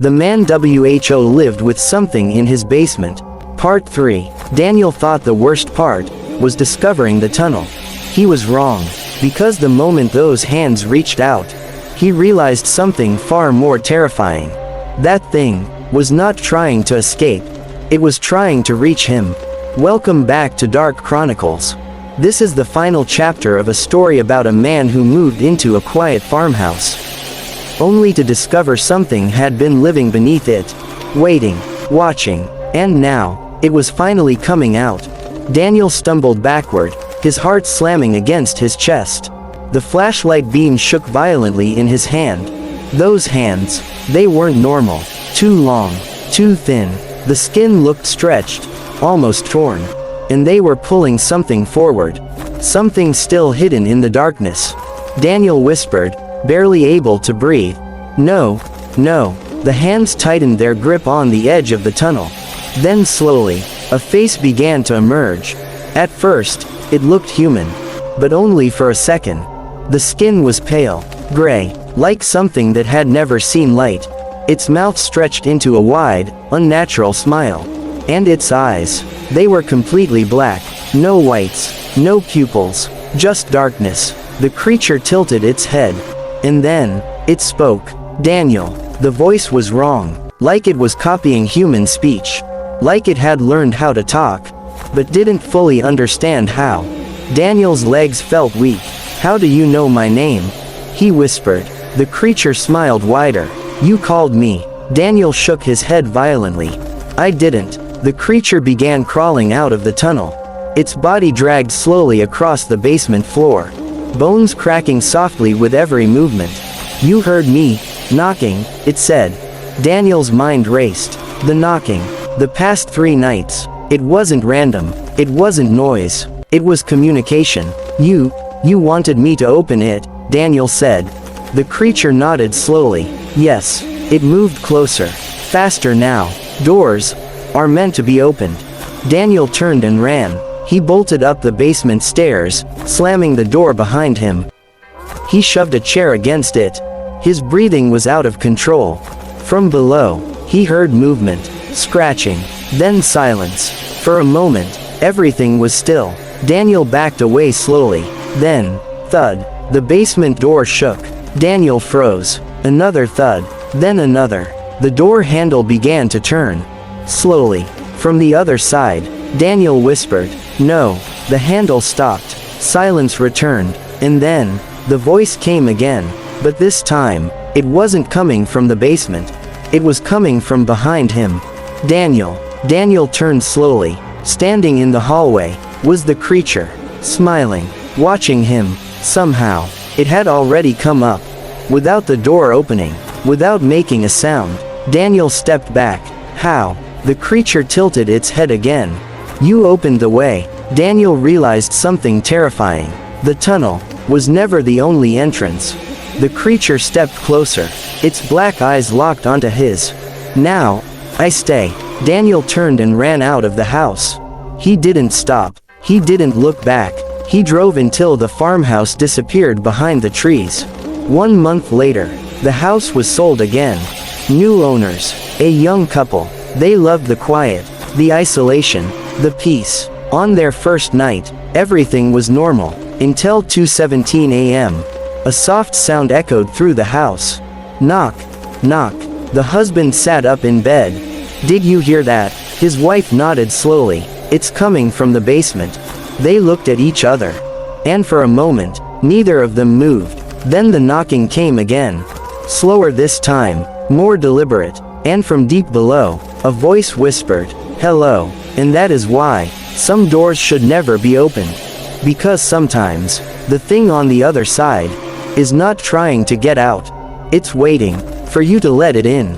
The man WHO lived with something in his basement. Part 3. Daniel thought the worst part was discovering the tunnel. He was wrong, because the moment those hands reached out, he realized something far more terrifying. That thing was not trying to escape. It was trying to reach him. Welcome back to Dark Chronicles. This is the final chapter of a story about a man who moved into a quiet farmhouse, only to discover something had been living beneath it, waiting, watching, and now, it was finally coming out. Daniel stumbled backward, his heart slamming against his chest. The flashlight beam shook violently in his hand. Those hands, they weren't normal. Too long, too thin. The skin looked stretched, almost torn. And they were pulling something forward. Something still hidden in the darkness. Daniel whispered, barely able to breathe. No, no. The hands tightened their grip on the edge of the tunnel. Then slowly, a face began to emerge. At first, it looked human. But only for a second. The skin was pale, gray, like something that had never seen light. Its mouth stretched into a wide, unnatural smile. And its eyes, they were completely black. No whites, no pupils, just darkness. The creature tilted its head. And then, it spoke. Daniel. The voice was wrong, like it was copying human speech. Like it had learned how to talk, but didn't fully understand how. Daniel's legs felt weak. How do you know my name? He whispered. The creature smiled wider. You called me. Daniel shook his head violently. I didn't. The creature began crawling out of the tunnel. Its body dragged slowly across the basement floor, bones cracking softly with every movement. You heard me knocking, it said. Daniel's mind raced. The knocking. The past 3 nights. It wasn't random. It wasn't noise. It was communication. You wanted me to open it, Daniel said. The creature nodded slowly. Yes. It moved closer. Faster now. Doors are meant to be opened. Daniel turned and ran. He bolted up the basement stairs, slamming the door behind him. He shoved a chair against it. His breathing was out of control. From below, he heard movement, scratching, then silence. For a moment, everything was still. Daniel backed away slowly. Then, thud. The basement door shook. Daniel froze. Another thud. Then another. The door handle began to turn. Slowly. From the other side, Daniel whispered. No. The handle stopped. Silence returned. And then, the voice came again. But this time, it wasn't coming from the basement. It was coming from behind him. Daniel. Daniel turned slowly. Standing in the hallway was the creature, smiling, watching him. Somehow, it had already come up. Without the door opening, without making a sound, Daniel stepped back. How? The creature tilted its head again. You opened the way. Daniel realized something terrifying. The tunnel was never the only entrance. The creature stepped closer. Its black eyes locked onto his. Now, I stay. Daniel turned and ran out of the house. He didn't stop. He didn't look back. He drove until the farmhouse disappeared behind the trees. 1 month later, the house was sold again. New owners, a young couple. They loved the quiet, the isolation, the peace. On their first night, everything was normal, until 2:17 a.m. A soft sound echoed through the house. Knock, knock. The husband sat up in bed. Did you hear that? His wife nodded slowly. It's coming from the basement. They looked at each other. And for a moment, neither of them moved. Then the knocking came again. Slower this time, more deliberate. And from deep below, a voice whispered, hello. And that is why some doors should never be opened. Because sometimes, the thing on the other side is not trying to get out. It's waiting for you to let it in.